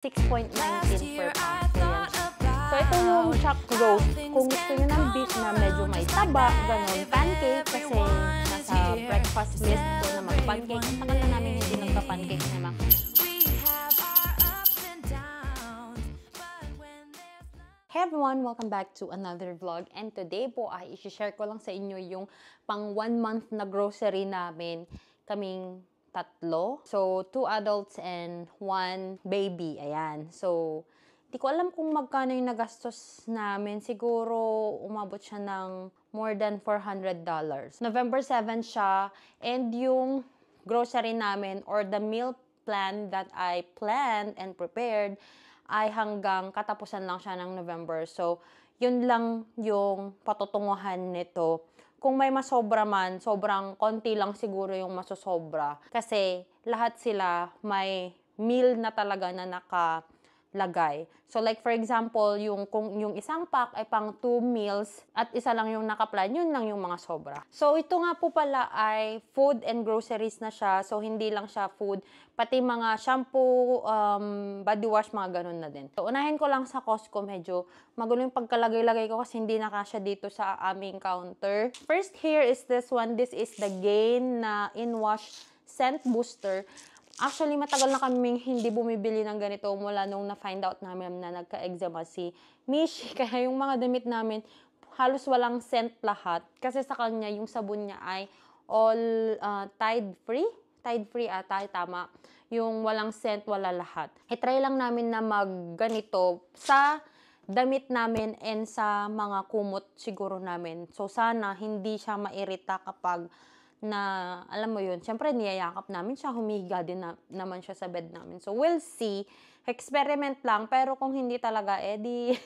6.19 per pound. So, yan siya. So, ito yung chuck roast. Kung gusto nyo ng beef na medyo may taba, ganun, pancake, kasi nasa breakfast list ko na mag-pancake. Ang tagal na namin hindi nagka-pancake na mga. Hey everyone! Welcome back to another vlog. And today po ay i-share ko lang sa inyo yung pang 1 month na grocery namin. Kaming tatlo. So, 2 adults and 1 baby. Ayan. So, di ko alam kung magkano yung nagastos namin. Siguro, umabot siya ng more than $400. November 7 siya. And yung grocery namin or the meal plan that I planned and prepared ay hanggang katapusan lang siya ng November. So, yun lang yung patutunguhan nito. Kung may masobra man, sobrang konti lang siguro yung masosobra. Kasi lahat sila may meal na talaga na nakalagay. So like for example, kung yung isang pack ay pang 2 meals at isa lang yung nakaplan, yun lang yung mga sobra. So ito nga po pala ay food and groceries na siya. So hindi lang siya food, pati mga shampoo, body wash, mga ganun na din. So unahin ko lang sa Costco, medyo magulo yung pagkalagay-lagay ko kasi hindi nakasya dito sa aming counter. First here is this one. This is the Gain na in-wash scent booster. Actually, matagal na kaming hindi bumibili ng ganito mula nung na-find out namin na nagka-eczema si Mishi. Kaya yung mga damit namin, halos walang scent lahat. Kasi sa kanya, yung sabon niya ay all Tide-free. Tide-free ata, tama. Yung walang scent, wala lahat. I-try lang namin na mag-ganito sa damit namin and sa mga kumot siguro namin. So, sana hindi siya mairita kapag na, alam mo yun, syempre niyayakap namin siya, humiga din naman siya sa bed namin. So, we'll see. Experiment lang, pero kung hindi talaga, edi,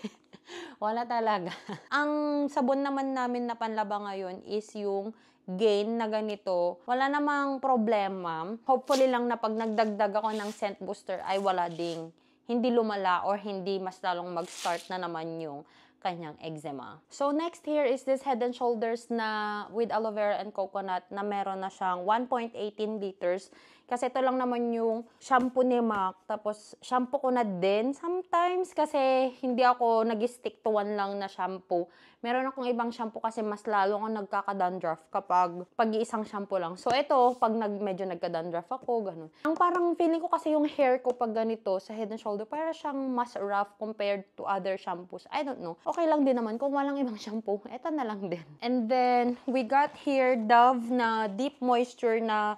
wala talaga. Ang sabon naman namin na panlaba ngayon is yung Gain na ganito. Wala namang problema. Hopefully lang na pag nagdagdag ako ng scent booster ay wala ding hindi lumala or hindi mas lalong mag-start na naman yung kanyang eczema. So, next here is this Head and Shoulders na with aloe vera and coconut na meron na siyang 1.18 liters. Kasi ito lang naman yung shampoo ni Mac. Tapos, shampoo ko na din sometimes kasi hindi ako nag-stick to one lang na shampoo. Meron akong ibang shampoo kasi mas lalo akong nagkaka-dandruff kapag pag-iisang shampoo lang. So, ito, pag medyo nagka-dandruff ako, ganun. Ang parang feeling ko kasi yung hair ko pag ganito sa Head and Shoulder, para siyang mas rough compared to other shampoos. I don't know. Okay lang din naman kung walang ibang shampoo. Ito na lang din. And then, we got here Dove na Deep Moisture na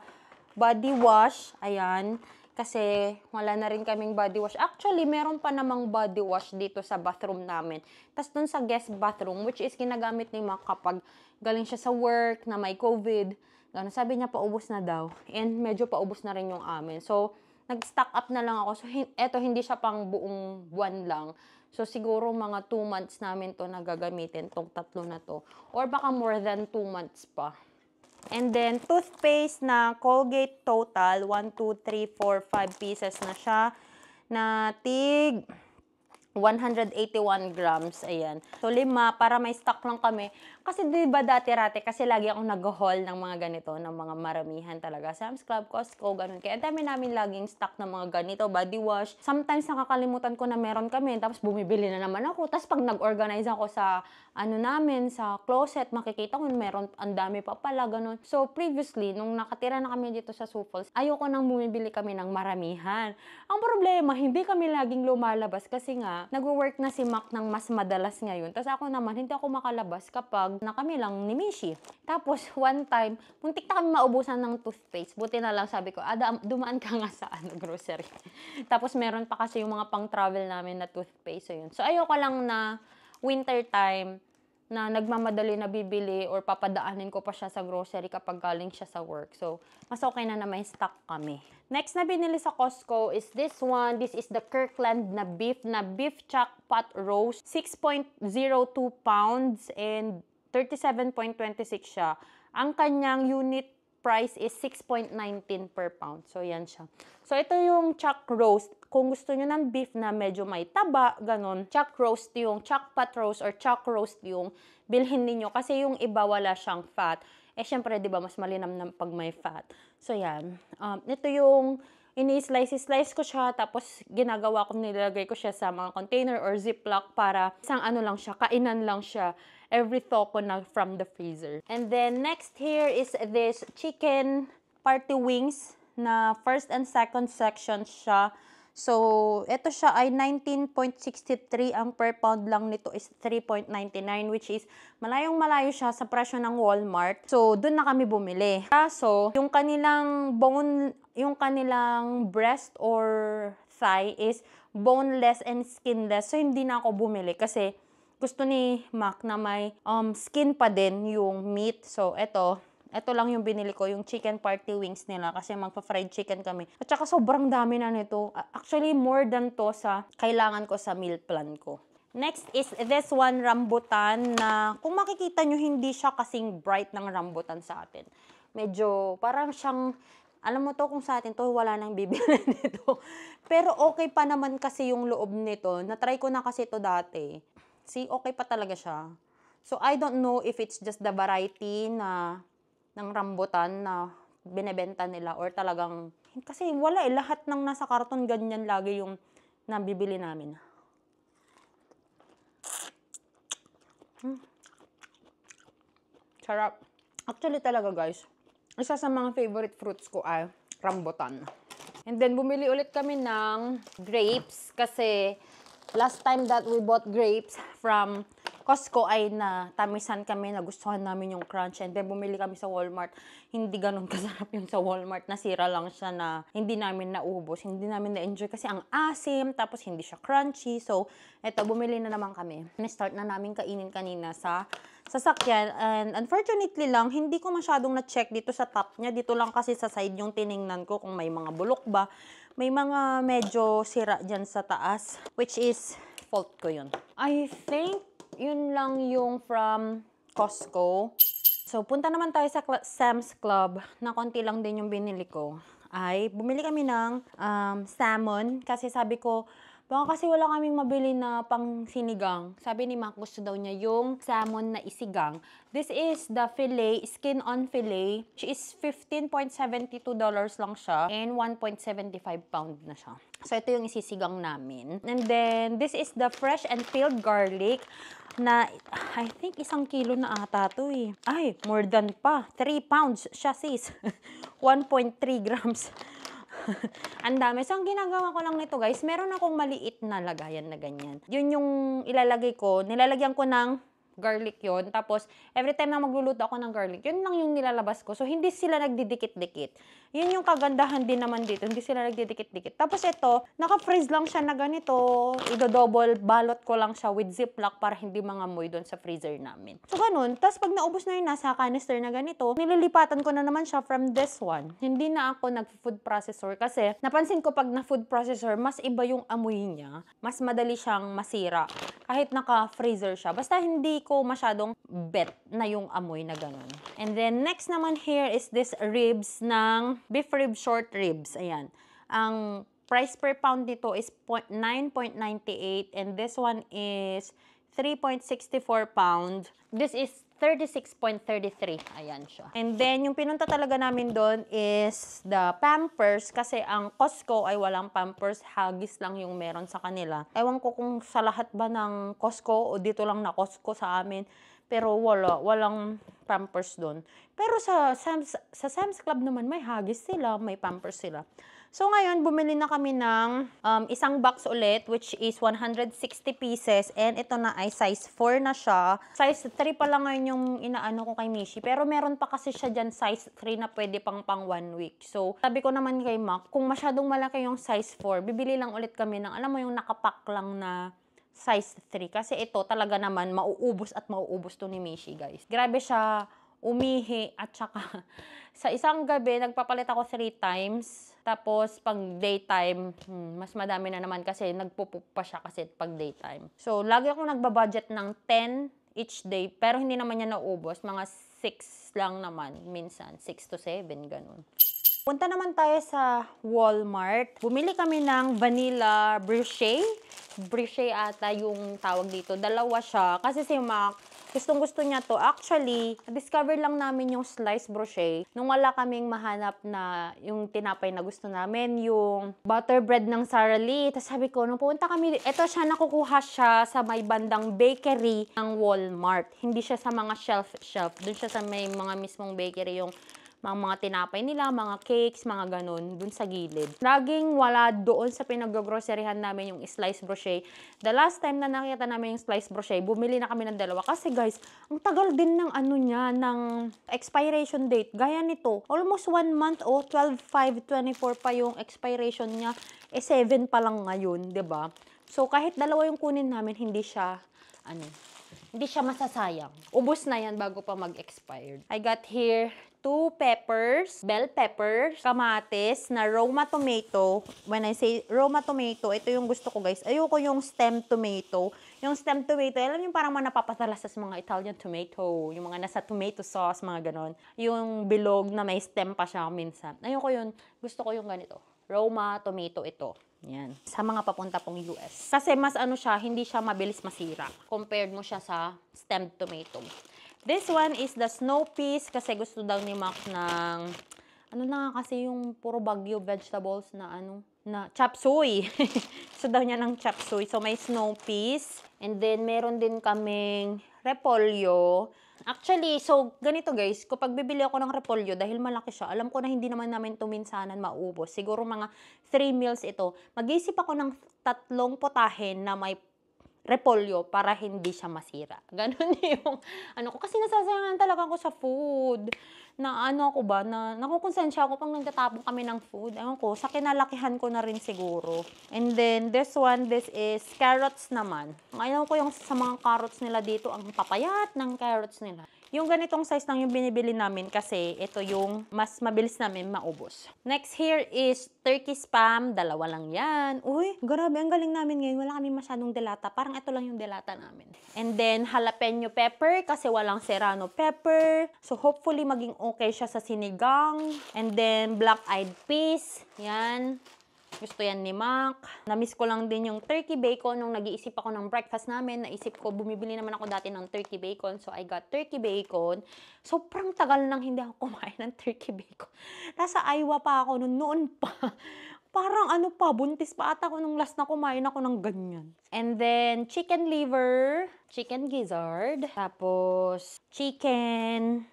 body wash. Ayan. Kasi wala na rin kaming body wash. Actually, meron pa namang body wash dito sa bathroom namin. Tapos dun sa guest bathroom, which is ginagamit ni Mac kapag galing siya sa work na may COVID. Ganun, sabi niya paubos na daw. And medyo paubos na rin yung amin. So, nag-stock up na lang ako. So, eto hindi siya pang buong buwan lang. So, siguro mga 2 months namin to nagagamitin, tong tatlo na to. Or baka more than 2 months pa. And then, toothpaste na Colgate Total. 1, 2, 3, 4, 5 pieces na siya. Na tig 181 grams. Ayan. So, 5 para may stock lang kami. Kasi diba dati-rate, kasi lagi akong nag-haul ng mga ganito, ng mga maramihan talaga. Sam's Club, Costco, ganun. Kaya dami namin laging stock ng mga ganito, body wash. Sometimes nakakalimutan ko na meron kami, tapos bumibili na naman ako. Tapos pag nag-organize ako sa, namin, sa closet, makikita ko meron, ang dami pa pala, ganun. So, previously, nung nakatira na kami dito sa Sioux Falls, ayoko nang bumibili kami ng maramihan. Ang problema, hindi kami laging lumalabas kasi nga, nag-work na si Mac ng mas madalas ngayon. Tapos ako naman, hindi ako makalabas kapag na kami lang ni Mishi. Tapos, one time, muntik na kami maubusan ng toothpaste. Buti na lang sabi ko, dumaan ka nga sa grocery. Tapos, meron pa kasi yung mga pang-travel namin na toothpaste. So, yun. So, ayoko lang na winter time na nagmamadali na bibili or papadaanin ko pa siya sa grocery kapag galing siya sa work. So, mas okay na may stock kami. Next na binili sa Costco is this one. This is the Kirkland na beef chuck pot roast. 6.02 pounds and 37.26 siya. Ang kanyang unit price is 6.19 per pound. So, yan siya. So, ito yung chuck roast. Kung gusto nyo ng beef na medyo may taba, ganun, chuck roast yung, chuck pot roast or chuck roast yung bilhin ninyo. Kasi yung iba wala siyang fat. Eh, syempre, di ba, mas malinam na pag may fat. So, yan. Ito yung ini-slice ko siya, tapos ginagawa ko, nilagay ko siya sa mga container or ziplock para isang ano lang siya, kainan lang siya every thaw ko na from the freezer. And then next here is this chicken party wings na first and second section siya. So, ito siya ay 19.63. Ang per pound lang nito is 3.99, which is malayong-malayo siya sa presyo ng Walmart. So, dun na kami bumili. Kaso, yung kanilang bone, yung kanilang breast or thigh is boneless and skinless. So, hindi na ako bumili kasi gusto ni Mac na may skin pa din yung meat. So, ito lang yung binili ko, yung chicken party wings nila kasi magpa-fried chicken kami. At saka sobrang dami na nito. Actually, more than to sa kailangan ko sa meal plan ko. Next is this one, rambutan, na kung makikita nyo, hindi siya kasing bright ng rambutan sa atin. Medyo parang siyang, alam mo to, kung sa atin to, wala nang bibili nito. Pero okay pa naman kasi yung loob nito. Na-try ko na kasi to dati. See, okay pa talaga siya. So, I don't know if it's just the variety ng rambutan na binebenta nila or talagang, kasi wala lahat ng nasa karton ganyan lagi yung nabibili namin. Sarap. Actually talaga guys, isa sa mga favorite fruits ko ay rambutan. And then bumili ulit kami ng grapes kasi last time that we bought grapes from Costco ay natamisan kami, nagustuhan namin yung crunch. And then, bumili kami sa Walmart. Hindi ganun kasarap yung sa Walmart. Nasira lang siya na hindi namin naubos. Hindi namin na-enjoy kasi ang asim, tapos hindi siya crunchy. So, eto, bumili na naman kami. Na-start na namin kainin kanina sa sasakyan. And unfortunately lang, hindi ko masyadong na-check dito sa top niya. Dito lang kasi sa side yung tiningnan ko kung may mga bulok ba. May mga medyo sira dyan sa taas, which is fault ko yun. I think yun lang yung from Costco. So, punta naman tayo sa Sam's Club na konti lang din yung binili ko. Ay, bumili kami ng salmon kasi sabi ko, baka kasi wala kaming mabili na pang sinigang. Sabi ni Mac, gusto daw niya yung salmon na isigang. This is the fillet, skin on fillet, which is $15.72 lang siya and 1.75 pound na siya. So, ito yung isisigang namin. And then, this is the fresh and peeled garlic na I think 1 kilo na ata to eh. Ay, more than pa. 3 pounds siya sis. 1.3 grams. Ang dami. So, ang ginagawa ko lang nito guys, meron akong maliit na lagayan na ganyan. Yun yung ilalagay ko. Nilalagyan ko ng garlic yon. Tapos, every time na magluluto ako ng garlic, yun lang yung nilalabas ko. So, hindi sila nagdidikit-dikit. Yun yung kagandahan din naman dito. Hindi sila nagdidikit-dikit. Tapos ito, naka-freeze lang siya na ganito. Ido-double, balot ko lang siya with ziplock para hindi mangamoy doon sa freezer namin. So, ganun. Tapos, pag naubos na yun nasa canister na ganito, nililipatan ko na naman siya from this one. Hindi na ako nag-food processor kasi napansin ko pag na-food processor, mas iba yung amoy niya. Mas madali siyang masira. Kahit naka-freezer siya. Basta hindi ko masyadong bet na yung amoy na ganun. And then, next naman here is this ribs ng beef rib short ribs. Ayan. Ang price per pound dito is 9.98 and this one is 3.64 pound. This is 36.33. Ayan siya. And then, yung pinunta talaga namin doon is the Pampers kasi ang Costco ay walang Pampers. Huggies lang yung meron sa kanila. Ewan ko kung sa lahat ba ng Costco o dito lang na Costco sa amin. Pero walang Pampers doon. Pero sa Sam's Club naman, may Huggies sila, may Pampers sila. So, ngayon, bumili na kami ng isang box ulit, which is 160 pieces. And ito na ay size 4 na siya. Size 3 pa lang ngayon yung inaano ko kay Mishi. Pero meron pa kasi siya dyan size 3 na pwede pang 1 week. So, sabi ko naman kay Mac, kung masyadong malaki yung size 4, bibili lang ulit kami ng, alam mo yung nakapack lang na size 3. Kasi ito talaga naman, mauubos at mauubos to ni Mishi, guys. Grabe siya umihi at saka sa isang gabi, nagpapalit ako 3 times. Tapos, pag daytime, mas madami na naman kasi nagpupup pa siya kasi pag daytime. So, lagi akong nagbabudget ng 10 each day. Pero hindi naman niya naubos. Mga 6 lang naman. Minsan, 6 to 7, ganun. Punta naman tayo sa Walmart. Bumili kami ng vanilla bruschetta. Bruschetta ata yung tawag dito. Dalawa siya. Kasi si Mac, Gustong gusto niya to. Actually, discover lang namin yung sliced brochet nung wala kaming mahanap na yung tinapay na gusto namin, yung butter bread ng Sara Lee. Tapos sabi ko, nung pumunta kami, ito siya, nakukuha siya sa may bandang bakery ng Walmart. Hindi siya sa mga shelf. Doon siya sa may mga mismong bakery, yung mga tinapay nila, mga cakes, mga ganun, dun sa gilid. Laging wala doon sa pinag-groceryhan namin yung sliced brochet. The last time na nakita namin yung sliced brochet, bumili na kami ng dalawa. Kasi guys, ang tagal din ng ano niya, ng expiration date. Gaya nito, almost 1 month o 12/5/24 pa yung expiration niya. 7 pa lang ngayon, 'di ba? So kahit dalawa yung kunin namin, hindi siya masasayang. Ubus na yan bago pa mag-expired. I got here 2 peppers, bell peppers, kamatis, na Roma tomato. When I say Roma tomato, ito yung gusto ko guys. Ayoko yung stem tomato. Yung stem tomato, alam yung parang napapatalas sa mga Italian tomato. Yung mga nasa tomato sauce, mga ganon. Yung bilog na may stem pa siya minsan. Ayoko yun. Gusto ko yung ganito. Roma tomato ito. Yan. Sa mga papunta pong US. Kasi mas siya, hindi siya mabilis masira. Compared mo siya sa stemmed tomato. This one is the snow peas kasi gusto daw ni Mac ng na kasi yung puro Baguio vegetables na chop suey. Gusto daw niya ng chop suey. So may snow peas and then meron din kaming repolyo. Actually, so ganito guys, kapag bibili ako ng repolyo dahil malaki siya, alam ko na hindi naman namin ito minsanan maubos. Siguro mga 3 meals ito. Mag-isip ako ng 3 potahen na may repolyo para hindi siya masira. Ganun yung ko. Kasi nasasayangan talaga ako sa food. Na nakukonsensya ako pag nagtatapon kami ng food. Ewan ko, sa kinalakihan ko na rin siguro. And then, this is carrots naman. Ayaw ko yung sa mga carrots nila dito, ang papayat ng carrots nila. Yung ganitong size lang yung binibili namin kasi ito yung mas mabilis namin maubos. Next here is turkey spam. 2 lang yan. Uy, grabe, ang galing namin ngayon. Wala kami masyadong delata. Parang ito lang yung delata namin. And then, jalapeno pepper kasi walang serrano pepper. So, hopefully, maging okay siya sa sinigang. And then, black-eyed peas. Yan. Gusto yan ni Mac. Namiss ko lang din yung turkey bacon nung nag-iisip ako ng breakfast namin. Naisip ko, bumibili naman ako dati ng turkey bacon. So, I got turkey bacon. Sobrang tagal nang hindi ako kumain ng turkey bacon. Nasa Iowa pa ako noon pa. Parang buntis pa ata ako nung last na kumain ako ng ganyan. And then, chicken liver, chicken gizzard, tapos chicken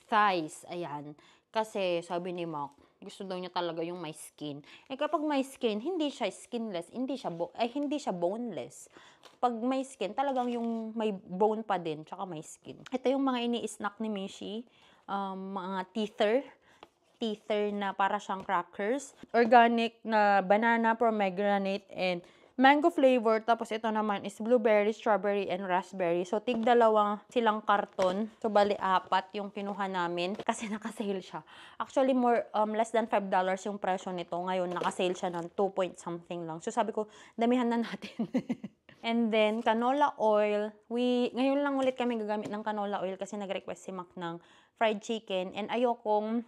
thighs. Ayan. Kasi, sabi ni Mac, gusto daw niya talaga yung may skin. Kapag may skin, hindi siya skinless, hindi siya boneless. Pag may skin, talagang yung may bone pa din, tsaka may skin. Ito yung mga ini-snack ni Mishi, mga teether na para siyang crackers. Organic na banana, pomegranate, and mango flavor. Tapos ito naman is blueberry, strawberry, and raspberry. So, tig-2 silang karton. So, bali 4 yung kinuha namin kasi nakasale siya. Actually, less than $5 yung presyo nito. Ngayon, nakasale siya ng 2 point something lang. So, sabi ko, damihan na natin. And then, canola oil. Ngayon lang ulit kami gagamit ng canola oil kasi nag-request si Mac ng fried chicken. And ayokong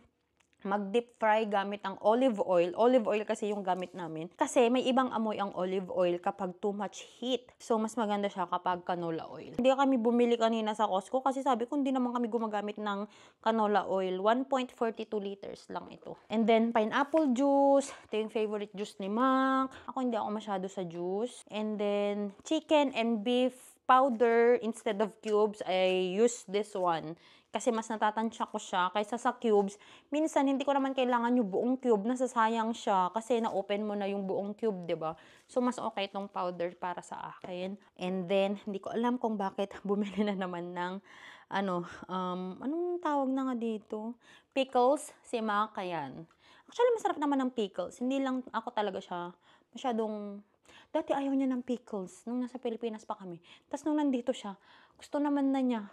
mag-deep fry gamit ang olive oil. Olive oil kasi yung gamit namin. Kasi may ibang amoy ang olive oil kapag too much heat. So, mas maganda siya kapag canola oil. Hindi kami bumili kanina sa Costco kasi sabi ko hindi naman kami gumagamit ng canola oil. 1.42 liters lang ito. And then, pineapple juice. Ito yung favorite juice ni Mac. Ako hindi ako masyado sa juice. And then, chicken and beef powder instead of cubes. I use this one. Kasi mas natatansya ko siya kaysa sa cubes. Minsan, hindi ko naman kailangan yung buong cube. Nasasayang siya kasi na-open mo na yung buong cube, ba diba? So, mas okay itong powder para sa akin. And then, hindi ko alam kung bakit bumili na naman ng, anong tawag na nga dito? Pickles, si Mac, yan. Actually, masarap naman ng pickles. Hindi lang ako talaga siya masyadong. Dati ayaw niya ng pickles nung nasa Pilipinas pa kami. Tapos nung nandito siya, gusto naman na niya.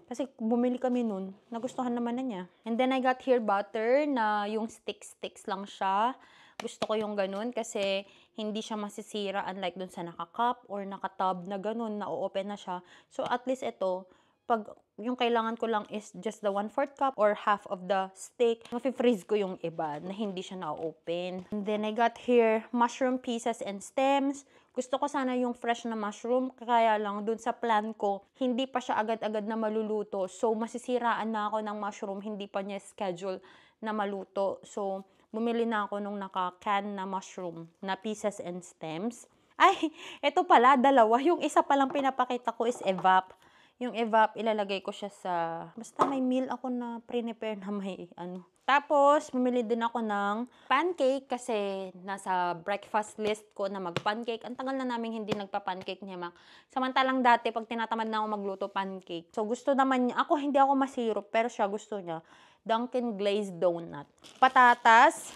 Kasi bumili kami nun, nagustuhan naman na niya. And then I got here butter na yung sticks lang siya. Gusto ko yung ganun kasi hindi siya masisira unlike dun sa naka-cup or naka-tub na ganun, na-open na siya. So at least ito, pag yung kailangan ko lang is just the 1/4 cup or half of the stick, mafi-freeze ko yung iba na hindi siya na-open. And then I got here mushroom pieces and stems. Gusto ko sana yung fresh na mushroom, kaya lang dun sa plan ko, hindi pa siya agad-agad na maluluto. So, masisiraan na ako ng mushroom, hindi pa niya schedule na maluto. So, bumili na ako nung naka-can na mushroom na pieces and stems. Ay, ito pala, dalawa. Yung isa palang pinapakita ko is evap. Yung evap, ilalagay ko siya sa, basta may meal ako na prepare na may ano. Tapos, bumili din ako ng pancake kasi nasa breakfast list ko na mag-pancake. Ang tagal na namin hindi nagpa-pancake niya, Mac. Samantalang dati, pag tinatamad na ako magluto pancake. So, gusto naman niya. Ako, hindi ako masirop, pero siya gusto niya. Dunkin' Glazed Donut. Patatas.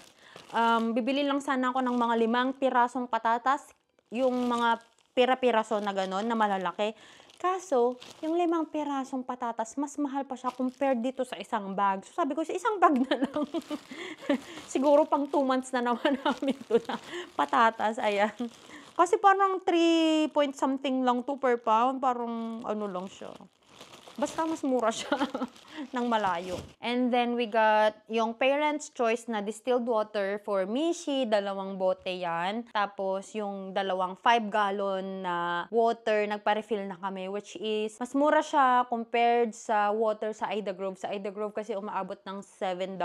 Bibili lang sana ako ng mga 5 pirasong patatas. Yung mga pira-piraso na gano'n, na malalaki. Kaso, yung 5 pirasong patatas, mas mahal pa siya compared dito sa isang bag. So, sabi ko, sa isang bag na lang. Siguro pang 2 months na naman namin ito na patatas. Ayan. Kasi parang 3 point something lang to per pound. Parang ano lang siya. Basta mas mura siya ng malayo. And then we got yung Parents' Choice na distilled water for Mishi, 2 bote yan. Tapos yung 2 5-gallon na water, nagpa-refill na kami, which is mas mura siya compared sa water sa Ida Grove. Sa Ida Grove kasi umaabot ng $7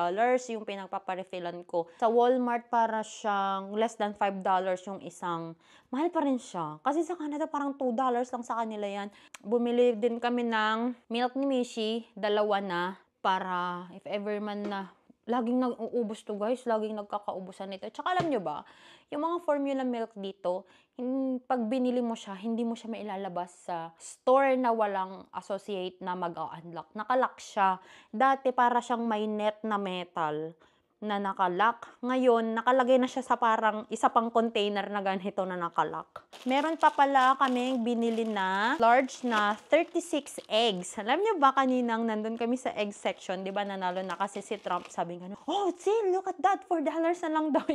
yung pinagpaparefillan ko. Sa Walmart para siyang less than $5 yung isang. Mahal pa rin siya. Kasi sa Canada parang $2 lang sa kanila yan. Bumili din kami ng milk ni Mishi, 2 na, para if ever man na, laging nag-uubos to guys, laging nagkakaubusan nito. Tsaka alam nyo ba, yung mga formula milk dito, pag binili mo siya, hindi mo siya mailalabas sa store na walang associate na mag-unlock. Nakalock siya. Dati para siyang may net na metal na nakalock. Ngayon, nakalagay na siya sa parang isa pang container na ganito na nakalock. Meron pa pala kaming binili na large na 36 eggs. Alam niyo ba kaninang nandun kami sa egg section, di ba nanalo na kasi si Trump, sabi nga, oh, see, look at that, $4 na lang daw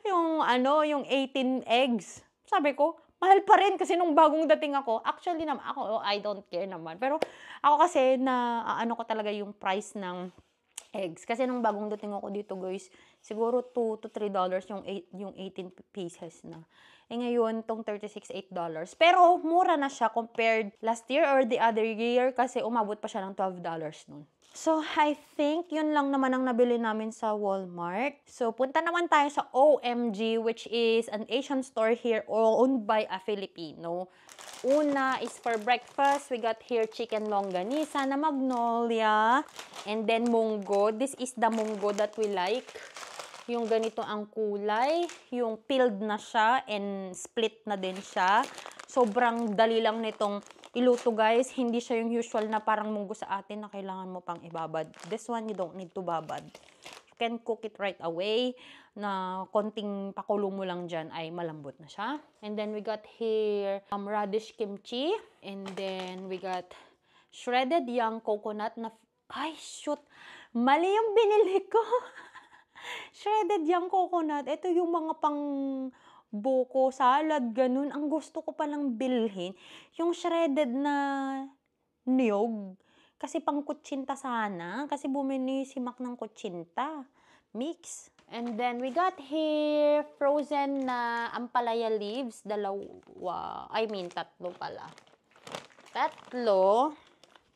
yung 18 eggs. Sabi ko, mahal pa rin kasi nung bagong dating ako, actually naman ako, I don't care naman. Pero ako kasi ano ko talaga yung price ng eggs. Kasi nung bagong dating ako dito, guys, siguro $2 to $3 yung 18 pieces na. Eh ngayon, tong 36, $8. Pero mura na siya compared last year or the other year kasi umabot pa siya ng $12 nun. So, I think yun lang naman ang nabili namin sa Walmart. So, punta naman tayo sa OMG, which is an Asian store here owned by a Filipino. Una is for breakfast. We got here chicken longganisa na magnolia. And then munggo. This is the munggo that we like. Yung ganito ang kulay. Yung peeled na siya and split na din siya. Sobrang dali lang nitong iluto, guys. Hindi siya yung usual na parang munggo sa atin na kailangan mo pang ibabad. This one, you don't need to babad. You can cook it right away na konting pakulo mo lang dyan ay malambot na siya. And then we got here radish kimchi. And then we got shredded young coconut na, ay shoot, mali yung binili ko. Shredded young coconut. Ito yung mga pang buko, salad, ganun. Ang gusto ko palang bilhin, yung shredded na niyog. Kasi pang kutsinta sana. Kasi bumili si Mac ng kutsinta. Mix. And then, we got here frozen na ampalaya leaves. 2. I mean, 3 pala. 3.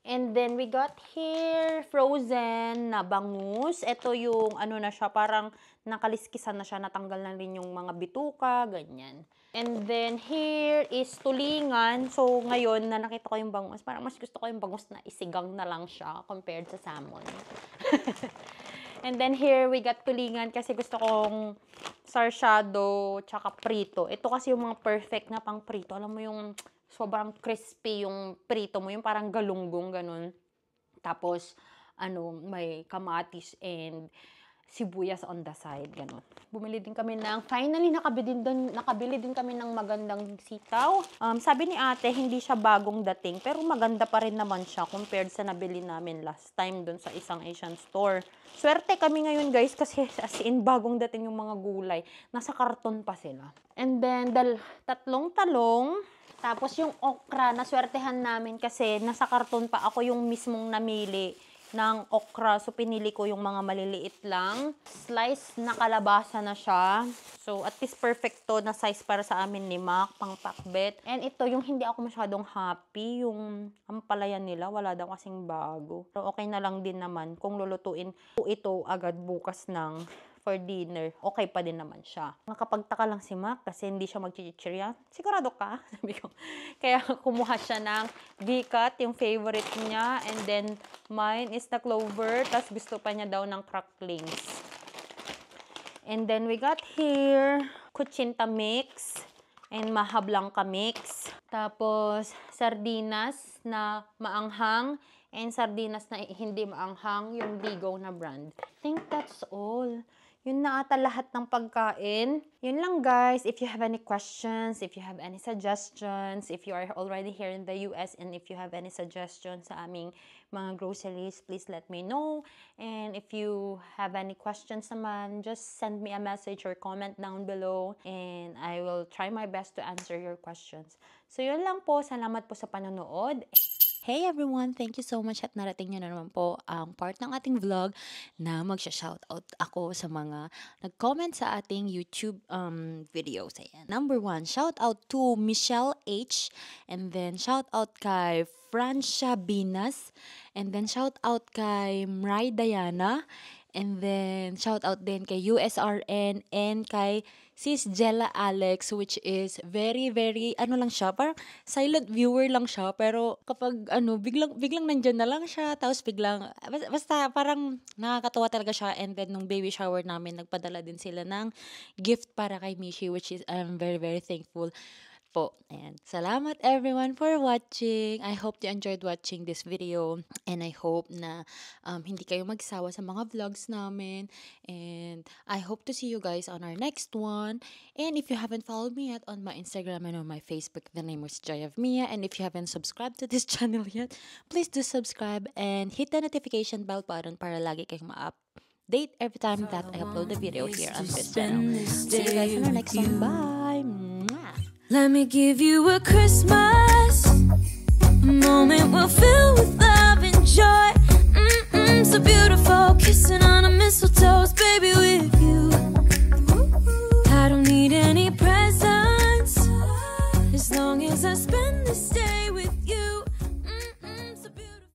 And then, we got here frozen na bangus. Ito yung, ano na siya, parang nakaliskisan na siya. Natanggal na rin yung mga bituka, ganyan. And then, here is tulingan. So, ngayon, na nakita ko yung bangus, parang mas gusto ko yung bangus na isigang na lang siya compared sa salmon. And then here, we got tulingan kasi gusto kong sarsyado tsaka prito. Ito kasi yung mga perfect na pang prito. Alam mo yung sobrang crispy yung prito mo, yung parang galunggong, ganun. Tapos, may kamatis and sibuyas on the side, ganun. Bumili din kami finally, nakabili din kami ng magandang sitaw. Sabi ni ate, hindi siya bagong dating, pero maganda pa rin naman siya compared sa nabili namin last time dun sa isang Asian store. Swerte kami ngayon, guys, kasi as in bagong dating yung mga gulay. Nasa karton pa sila. And then, 3 talong. Tapos yung okra, naswertehan namin kasi nasa karton pa, ako yung mismong namili. ng okra. So, pinili ko yung mga maliliit lang. Slice na kalabasa na siya. So, at least perfect to na size para sa amin ni Mac, pang pakbet. And ito, yung hindi ako masyadong happy, yung ampalaya nila, wala daw kasing bago. So, okay na lang din naman kung lulutuin ito agad bukas ng for dinner, okay pa din naman siya. Nakapagtaka lang si Mac kasi hindi siya magchichirya. Sigurado ka? Sabi ko. Kaya kumuha siya ng bikat, yung favorite niya. And then, mine is the clover. Tapos gusto pa niya daw ng cracklings. And then, we got here, kuchinta mix. And mahablangka mix. Tapos, sardinas na maanghang. And sardinas na hindi maanghang, yung Ligo na brand. I think that's all. Yun na ata lahat ng pagkain. Yun lang guys. If you have any questions, if you have any suggestions, if you are already here in the US, and if you have any suggestions sa aming mga groceries, please let me know. And if you have any questions naman, just send me a message or comment down below. And I will try my best to answer your questions. So yun lang po. Salamat po sa panonood. Hey everyone! Thank you so much at narating nyo na naman po ang part ng ating vlog na magsha-shoutout ako sa mga nag-comment sa ating YouTube videos. Ayan. Number 1, shoutout to Michelle H. And then shoutout kay Francia Binas. And then shoutout kay Mray Diana. And then, shout out din kay USRN and kay Sis Jella Alex, which is very, ano lang siya, parang silent viewer lang siya, pero kapag, biglang nandyan na lang siya, tapos biglang, basta parang nakakatawa talaga siya. And then, nung baby shower namin, nagpadala din sila ng gift para kay Mishi, which is, I'm very, very thankful po. And salamat everyone for watching. I hope you enjoyed watching this video. And I hope na hindi kayo magsawa sa mga vlogs namin. And I hope to see you guys on our next one. And if you haven't followed me yet on my Instagram and on my Facebook, the name is Joy of Mia. And if you haven't subscribed to this channel yet, please do subscribe and hit the notification bell button para lagi kayong ma-update every time that I upload the video here on this channel. See you guys in our next one. Bye! Let me give you a Christmas moment we'll fill with